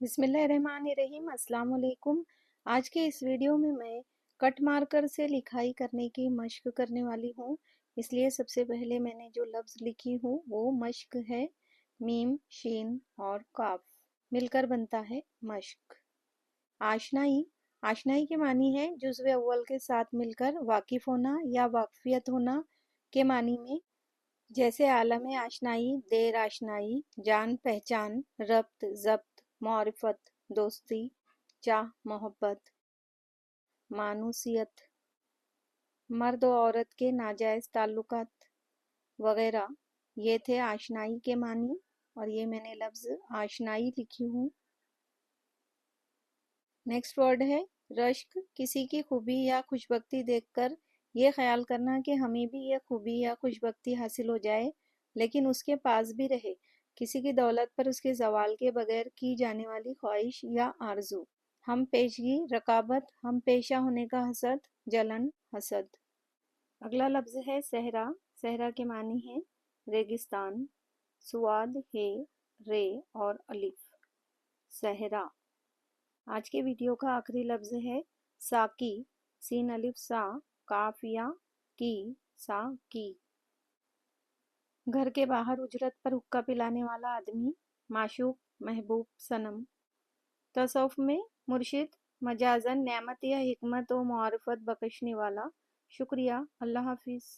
बिस्मिल्लाहिर्रहमानिर्रहीम। अस्सलाम वालेकुम। आज के इस वीडियो में मैं कट मार्कर से लिखाई करने की मश्क करने वाली हूँ। इसलिए सबसे पहले मैंने जो लफ्ज़ लिखी हूँ वो मश्क है। मीम, शीन और काफ मिलकर बनता है मश्क। आशनाई, आशनाई के मानी है जुज़्व अव्वल के साथ मिलकर वाकिफ होना या वाकफियत होना के मानी में, जैसे आलम आशनाई, देर आशनाई, जान पहचान, रब्त ज़ब्त, मारिफत दोस्ती, चाह मोहब्बत, मानूसियत, मर्द और औरत के नाजायज़ ताल्लुकात वगैरह। ये थे आशनाई के मानी और ये मैंने लफ्ज़ आशनाई लिखी हूँ। नेक्स्ट वर्ड है रश्क। किसी की खूबी या खुशबख्ती देखकर ये ख्याल करना कि हमें भी ये खूबी या खुशबख्ती हासिल हो जाए, लेकिन उसके पास भी रहे। किसी की दौलत पर उसके ज़वाल के बगैर की जाने वाली ख्वाहिश या आरजू। हम पेशगी, रकाबत, हम पेशा होने का हसद, जलन, हसद। अगला लफ्ज़ है सहरा। सहरा के मानी है रेगिस्तान। सुआद, हे, रे और अलिफ। सहरा। आज के वीडियो का आखिरी लफ्ज़ है साकी। सीन अलिफ सा, काफ या की, सा की। घर के बाहर उजरत पर हुक्का पिलाने वाला आदमी, माशूक, महबूब, सनम। तसव्वुफ में मुर्शिद, मजाजन नेमत या हिकमत व मारिफत बख्शने वाला। शुक्रिया। अल्लाह हाफिज़।